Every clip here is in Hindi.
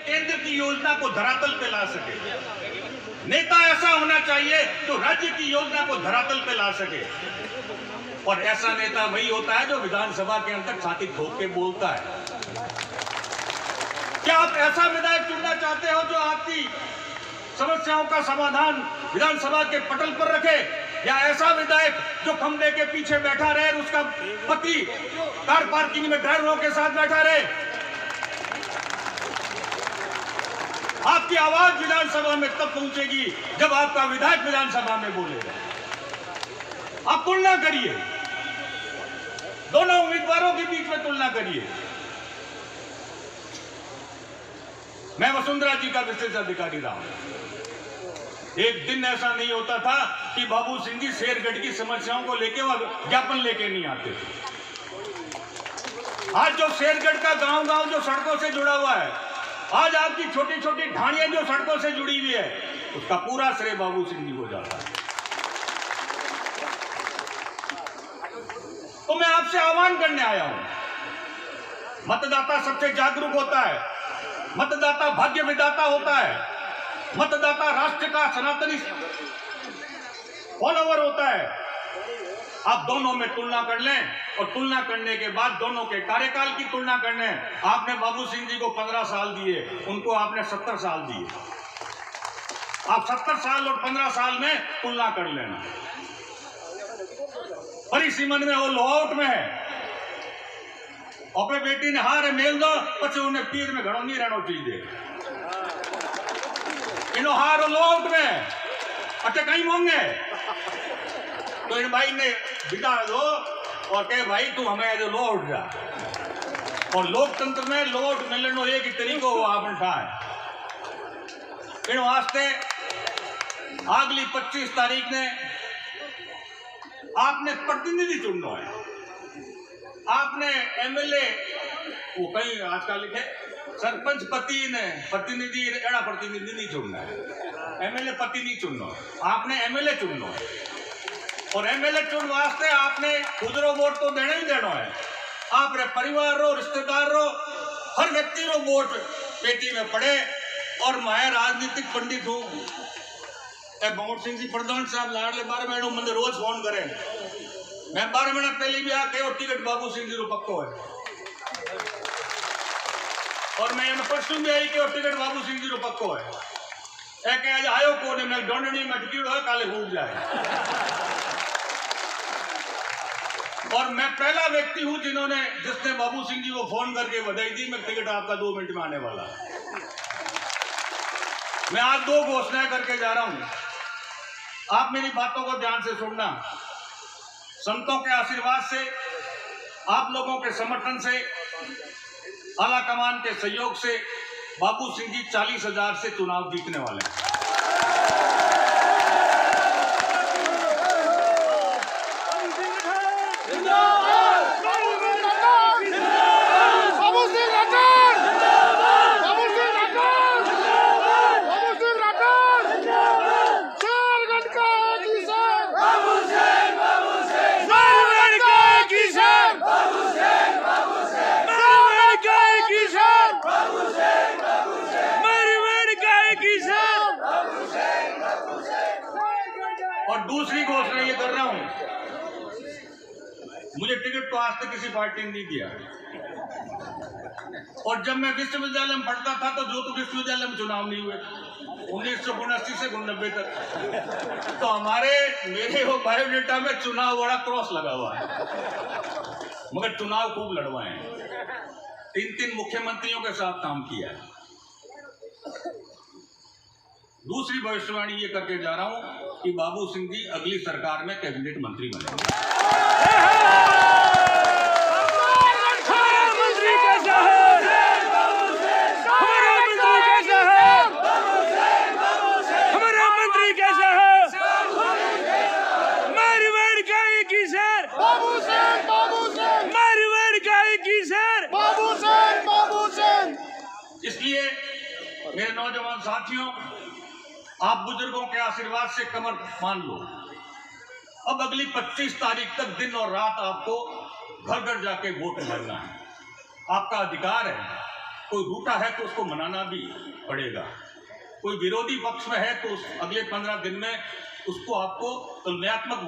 केंद्र की योजना को धरातल पे ला सके। नेता ऐसा होना चाहिए जो राज्य की योजना को धरातल पे ला सके, और ऐसा नेता वही होता है जो विधानसभा के अंदर छाती ठोक के बोलता है। क्या आप ऐसा विधायक चुनना चाहते हो जो आपकी समस्याओं का समाधान विधानसभा के पटल पर रखे, या ऐसा विधायक जो खंबे के पीछे बैठा रहे और उसका पति कार पार्किंग में ड्राइवरों के साथ बैठा रहे? आपकी आवाज विधानसभा में तब पहुंचेगी जब आपका विधायक विधानसभा में बोलेगा। आप तुलना करिए, दोनों उम्मीदवारों के बीच में तुलना करिए। मैं वसुंधरा जी का विशेष अधिकारी रहा हूं। एक दिन ऐसा नहीं होता था कि बाबू सिंह जी शेरगढ़ की समस्याओं को लेके वह ज्ञापन लेके नहीं आते थे। आज जो शेरगढ़ का गांव-गांव जो सड़कों से जुड़ा हुआ है, आज आपकी छोटी छोटी ढाणियां जो सड़कों से जुड़ी हुई है, उसका पूरा श्रेय बाबू सिंह जी को जाता है। तो मैं आपसे आह्वान करने आया हूं। मतदाता सबसे जागरूक होता है, मतदाता भाग्य विधाता होता है, मतदाता राष्ट्र का सनातनी फॉलोवर होता है। आप दोनों में तुलना कर लें, और तुलना करने के बाद दोनों के कार्यकाल की तुलना कर लें। आपने बाबू सिंह जी को 15 साल दिए, उनको आपने 70 साल दिए। आप 70 साल और 15 साल में तुलना कर लेना। परिसीमन में वो लो आउट में है, अपने बेटी ने हार मेल दो, पचे उन्हें तीर में घड़ो नहीं रहना चाहिए। इन हार लो आउट में अटे कहीं होंगे, तो इन भाई ने बिता दो और कहे भाई तू हमें जो लो आउट जा। और लोकतंत्र में लो आउट मिलने एक ही तरीको हो आपने ठाए। इन वास्ते अगली 25 तारीख ने आपने प्रतिनिधि चुनना है। आपने एमएलए, वो कहीं आजकल लिखे सरपंच पति ने प्रतिनिधि, एड़ा प्रतिनिधि नहीं चुनना है, एमएलए पति नहीं चुनना, आपने एमएलए चुनना है। और एमएलए चुन वास्ते आपने खुदरो वोट तो देना ही देना है। आपने परिवार रो, रिश्तेदार रो, हर व्यक्ति रो वोट पेटी में पड़े। और मैं राजनीतिक पंडित हूँ, भगवत सिंह जी प्रधान साहब लाडले 12 महीनों मंदिर रोज फोन करें। मैं 12 महीना पहले भी आके और टिकट बाबू सिंह जी रो पक्को है, और मैं परसों भी आई कि और टिकट बाबू सिंह जी रो पक्को है। एक आज आयो को ने मैं डोंडनी में टिकट है काले भूल जाए। और मैं पहला व्यक्ति हूं जिसने बाबू सिंह जी को फोन करके बधाई दी, मैं टिकट आपका 2 मिनट में आने वाला। मैं आज 2 घोषणाएं करके जा रहा हूं, आप मेरी बातों को ध्यान से सुनना। संतों के आशीर्वाद से, आप लोगों के समर्थन से, आला कमान के सहयोग से बाबू सिंह जी 40,000 से चुनाव जीतने वाले हैं। और दूसरी घोषणा ये कर रहा हूं, मुझे टिकट तो आज तक किसी पार्टी ने नहीं दिया। और जब मैं विश्वविद्यालय में पढ़ता था तो जो तो विश्वविद्यालय में चुनाव नहीं हुए 1979 से 1990 तक। तो मेरे वो बायोडेटा में चुनाव बड़ा क्रॉस लगा हुआ है, मगर चुनाव खूब लड़वाए हैं। 3 मुख्यमंत्रियों के साथ काम किया है। दूसरी भविष्यवाणी ये करके जा रहा हूं कि बाबू सिंह जी अगली सरकार में कैबिनेट मंत्री बनेंगे। इसलिए मेरे नौजवान साथियों, आप बुजुर्गों के आशीर्वाद से कमर मान लो। अब अगली 25 तारीख तक दिन और रात आपको घर घर जाके वोट डालना है, आपका अधिकार है। कोई रूठा है तो उसको मनाना भी पड़ेगा, कोई विरोधी पक्ष में है तो अगले 15 दिन में उसको आपको तुलनात्मक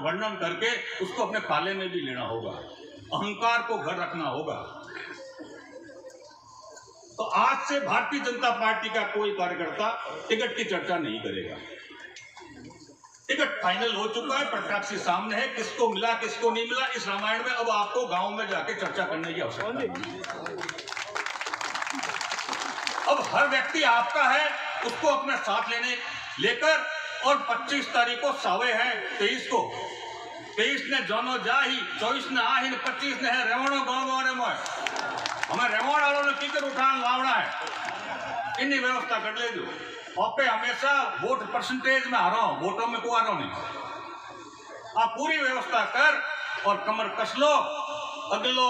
वर्णन करके उसको अपने पाले में भी लेना होगा, अहंकार को घर रखना होगा। तो आज से भारतीय जनता पार्टी का कोई कार्यकर्ता टिकट की चर्चा नहीं करेगा। टिकट फाइनल हो चुका है, प्रत्याशी सामने है, किसको मिला किसको नहीं मिला इस रामायण में अब आपको गांव में जाके चर्चा करने की आवश्यकता नहीं। अब हर व्यक्ति आपका है, उसको अपने साथ लेकर और 25 तारीख को सावे हैं 23 को, 23 ने जोनो जाही, 24 ने आही, 25 ने है रेवणो गाँव गाँव ने मोय, हमें रेवण वालों ने टिकट उठान लावना है, इन्हीं व्यवस्था कर ले जो ओपे हमेशा वोट परसेंटेज में आ रहा हूं, वोटों में को आ रहा नहीं। आप पूरी व्यवस्था कर और कमर कस लो, अगलो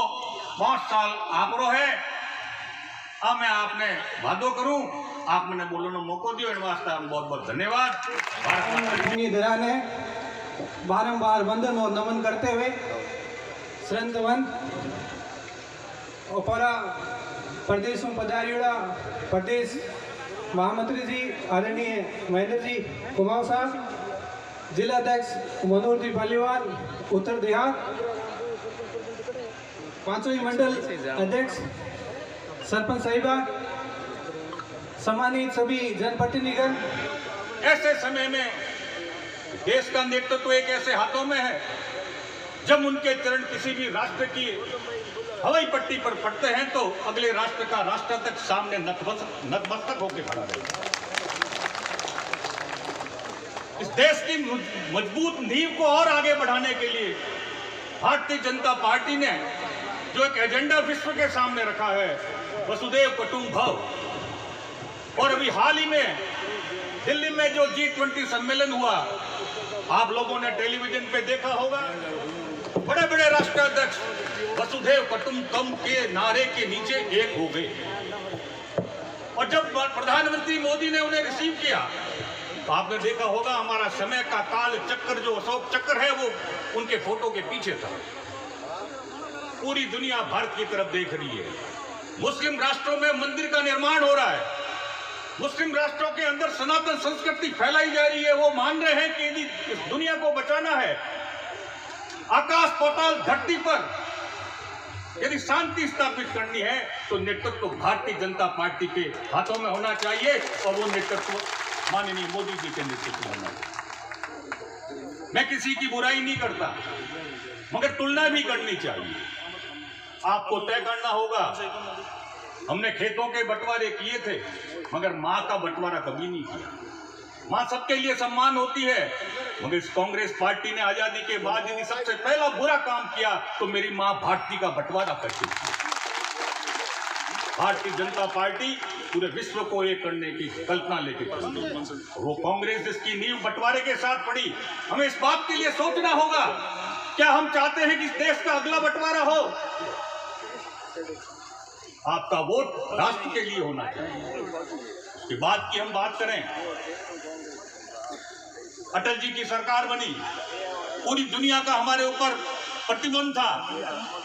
5 साल आप रो है। अब मैं आपने वादो करूं, आप मैंने बोलने मौको दियो, इन वास्ते बहुत बहुत धन्यवाद। ने बारंबार वंदन और नमन करते हुए श्रंतवन ओपरा प्रदेश में पधारियोड़ा प्रदेश महामंत्री जी आदरणीय महेंद्र जी कुमार साहब, जिला अध्यक्ष मनोहर जी पालीवाल उत्तर देहात, पांचों मंडल अध्यक्ष सरपंच साहिबा, सम्मानित सभी जनप्रतिनिधिगण। ऐसे समय में देश का नेतृत्व एक ऐसे हाथों में है जब उनके चरण किसी भी राष्ट्र की हवाई पट्टी पर पड़ते हैं तो अगले राष्ट्र का राष्ट्राध्यक्ष सामने नतमस्तक होकर खड़ा रहेगा। इस देश की मजबूत नींव को और आगे बढ़ाने के लिए भारतीय जनता पार्टी ने जो एक एजेंडा विश्व के सामने रखा है, वसुधैव कुटुंबकम, और अभी हाल ही में दिल्ली में जो G20 सम्मेलन हुआ, आप लोगों ने टेलीविजन पे देखा होगा, बड़े बड़े राष्ट्राध्यक्ष वसुधैव कुटुंबकम के नारे के नीचे एक हो गए। और जब प्रधानमंत्री मोदी ने उन्हें रिसीव किया तो आपने देखा होगा हमारा समय का काल चक्र, जो अशोक चक्र है, वो उनके फोटो के पीछे था। पूरी दुनिया भारत की तरफ देख रही है। मुस्लिम राष्ट्रों में मंदिर का निर्माण हो रहा है, मुस्लिम राष्ट्रों के अंदर सनातन संस्कृति फैलाई जा रही है। वो मान रहे हैं कि यदि इस दुनिया को बचाना है, आकाश पाताल धरती पर यदि शांति स्थापित करनी है, तो नेतृत्व भारतीय जनता पार्टी के हाथों में होना चाहिए और वो नेतृत्व माननीय मोदी जी के नेतृत्व में होना चाहिए। मैं किसी की बुराई नहीं करता, मगर तुलना भी करनी चाहिए। आपको तय करना होगा। हमने खेतों के बंटवारे किए थे, मगर माँ का बंटवारा कभी नहीं किया। माँ सबके लिए सम्मान होती है, मगर इस कांग्रेस पार्टी ने आजादी के बाद यदि सबसे पहला बुरा काम किया तो मेरी माँ भारती का बंटवारा करती थी। भारतीय जनता पार्टी पूरे विश्व को एक करने की कल्पना लेके चलती है। वो कांग्रेस जिसकी नींव बंटवारे के साथ पड़ी, हमें इस बात के लिए सोचना होगा, क्या हम चाहते हैं कि इस देश का अगला बंटवारा हो? आपका वोट राष्ट्र के लिए होना चाहिए। उसके बाद की हम बात करें, अटल जी की सरकार बनी, पूरी दुनिया का हमारे ऊपर प्रतिबंध था,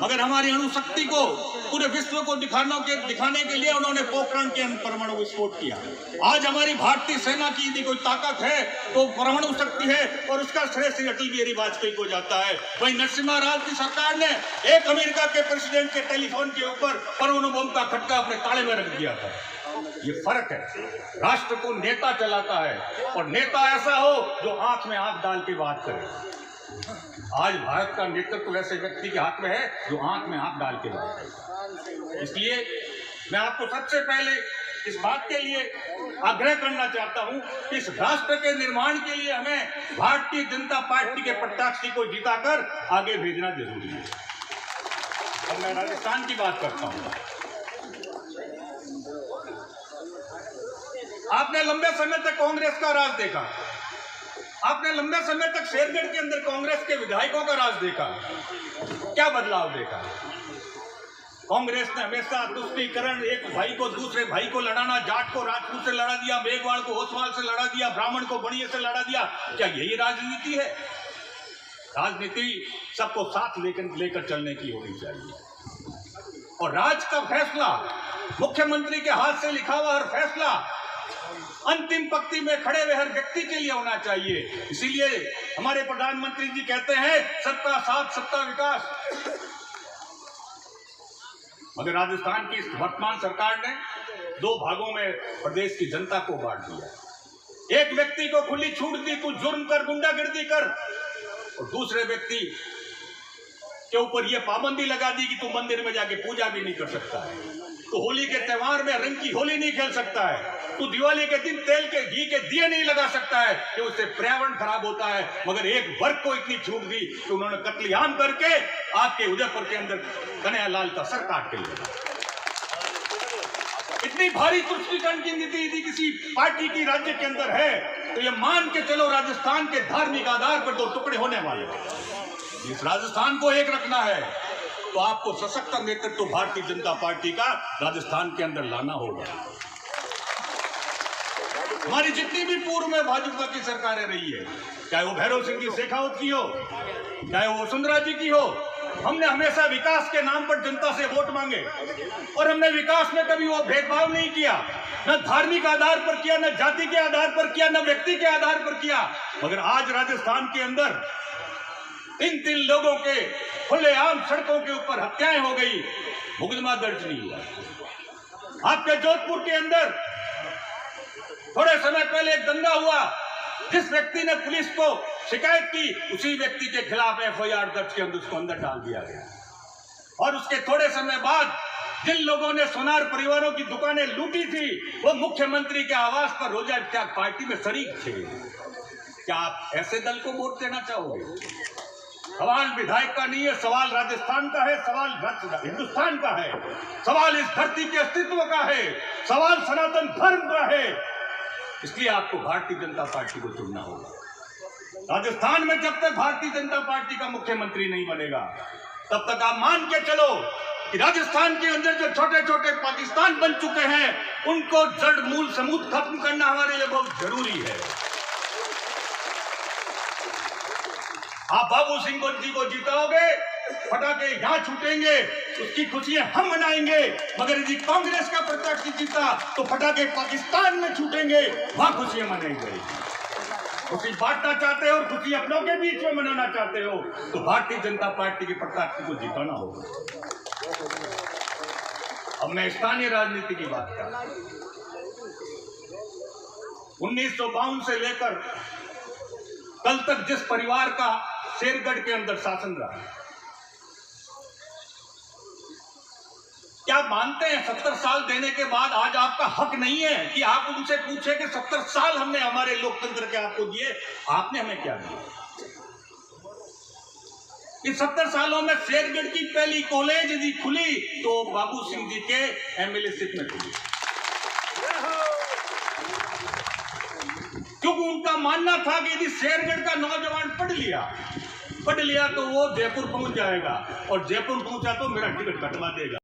मगर हमारी अणुशक्ति को पूरे विश्व को दिखाने के लिए उन्होंने पोखरण के परमाणु विस्फोट किया। आज हमारी भारतीय सेना की यदि कोई ताकत है तो परमाणु शक्ति है, और उसका श्रेय श्री अटल बिहारी वाजपेयी को जाता है। वहीं नरसिम्हा राव की सरकार ने एक अमेरिका के प्रेसिडेंट के टेलीफोन के ऊपर परमाणु बम का खटका अपने ताले में रख दिया था। ये फर्क है, राष्ट्र को नेता चलाता है, और नेता ऐसा हो जो आंख में आंख डाल के बात करे। आज भारत का नेतृत्व ऐसे व्यक्ति के हाथ में है जो आंख में आंख डाल के बात करे। इसलिए मैं आपको सबसे पहले इस बात के लिए आग्रह करना चाहता हूं कि इस राष्ट्र के निर्माण के लिए हमें भारतीय जनता पार्टी के प्रत्याशी को जिताकर आगे भेजना जरूरी है। अब मैं राजस्थान की बात करता हूं। आपने लंबे समय तक कांग्रेस का राज देखा, आपने लंबे समय तक शेरगढ़ के अंदर कांग्रेस के विधायकों का राज देखा। क्या बदलाव देखा? कांग्रेस ने हमेशा तुष्टीकरण, एक भाई को दूसरे भाई को लड़ाना, जाट को राजपूत से लड़ा दिया, मेघवाल को ओसवाल से लड़ा दिया, ब्राह्मण को बनिए से लड़ा दिया। क्या यही राजनीति है? राजनीति सबको साथ लेकर चलने की होनी चाहिए, और राज का फैसला मुख्यमंत्री के हाथ से लिखा हुआ हर फैसला अंतिम पंक्ति में खड़े हुए हर व्यक्ति के लिए होना चाहिए। इसीलिए हमारे प्रधानमंत्री जी कहते हैं सबका साथ सबका विकास। मगर राजस्थान की वर्तमान सरकार ने दो भागों में प्रदेश की जनता को बांट दिया। एक व्यक्ति को खुली छूट दी, तू जुर्म कर, गुंडागिर्दी कर, और दूसरे व्यक्ति के ऊपर यह पाबंदी लगा दी कि तू मंदिर में जाके पूजा भी नहीं कर सकता है, तो होली के त्योहार में रंग की होली नहीं खेल सकता है, तू दिवाली के दिन तेल के घी के दिए नहीं लगा सकता है कि उससे पर्यावरण खराब होता है। मगर एक वर्ग को इतनी छूट दी कि उन्होंने कत्लेआम करके आपके उदयपुर के अंदर कन्हैयालाल का सर काट के लिया। इतनी भारी तुष्टीकरण की नीति यदि किसी पार्टी की राज्य के अंदर है तो ये मान के चलो राजस्थान के धार्मिक आधार पर दो टुकड़े होने वाले हैं। इस राजस्थान को एक रखना है तो आपको सशक्त नेतृत्व भारतीय जनता पार्टी का राजस्थान के अंदर लाना होगा। हमारी जितनी भी पूर्व में भाजपा की सरकारें रही है, चाहे वो भैरव सिंह की शेखावत की हो, चाहे वो वसुंधरा जी की हो, हमने हमेशा विकास के नाम पर जनता से वोट मांगे और हमने विकास में कभी वो भेदभाव नहीं किया, न धार्मिक आधार पर किया, न जाति के आधार पर किया, न व्यक्ति के आधार पर किया। मगर आज राजस्थान के अंदर तीन लोगों के खुलेआम सड़कों के ऊपर हत्याएं हो गई, मुकदमा दर्ज नहीं हुआ। आपके जोधपुर के अंदर थोड़े समय पहले एक दंगा हुआ, जिस व्यक्ति ने पुलिस को शिकायत की उसी व्यक्ति के खिलाफ एफआईआर दर्ज के अंदर उसको अंदर डाल दिया गया। और उसके थोड़े समय बाद जिन लोगों ने सोनार परिवारों की दुकानें लूटी थी वो मुख्यमंत्री के आवास पर रोजा इफ्तार पार्टी में शरीक थे। क्या आप ऐसे दल को वोट देना चाहोगे? सवाल विधायक का नहीं है, सवाल राजस्थान का है, सवाल हिंदुस्तान का है, सवाल इस धरती के अस्तित्व का है, सवाल सनातन धर्म का है। इसलिए आपको भारतीय जनता पार्टी को चुनना होगा। राजस्थान में जब तक भारतीय जनता पार्टी का मुख्यमंत्री नहीं बनेगा तब तक आप मान के चलो कि राजस्थान के अंदर जो छोटे छोटे पाकिस्तान बन चुके हैं उनको जड़ मूल समूत खत्म करना हमारे लिए बहुत जरूरी है। आप बाबू सिंह जी को जिताओगे, पटाखे यहां छूटेंगे, उसकी खुशियां हम मनाएंगे। मगर यदि कांग्रेस का प्रत्याशी जीता तो पटाखे पाकिस्तान में छूटेंगे, वहां खुशियां मनाई जाएगी। खुशी बांटना चाहते हो और खुशी अपनों के बीच में मनाना चाहते हो तो भारतीय जनता पार्टी के प्रत्याशी को जिताना होगा। अब मैं स्थानीय राजनीति की बात कर रहा हूं। 1952 से लेकर कल तक जिस परिवार का शेरगढ़ के अंदर शासन रहा, क्या मानते हैं 70 साल देने के बाद आज आपका हक नहीं है कि आप उनसे पूछे कि 70 साल हमने हमारे लोकतंत्र के आपको दिए, आपने हमें क्या दिया? इन 70 सालों में शेरगढ़ की पहली कॉलेज यदि खुली तो बाबू सिंह जी के एमएलएशिप में खुली, क्योंकि उनका मानना था कि यदि शेरगढ़ का नौजवान पढ़ लिया तो वो जयपुर पहुंच जाएगा और जयपुर पहुंचा तो मेरा टिकट कटवा देगा।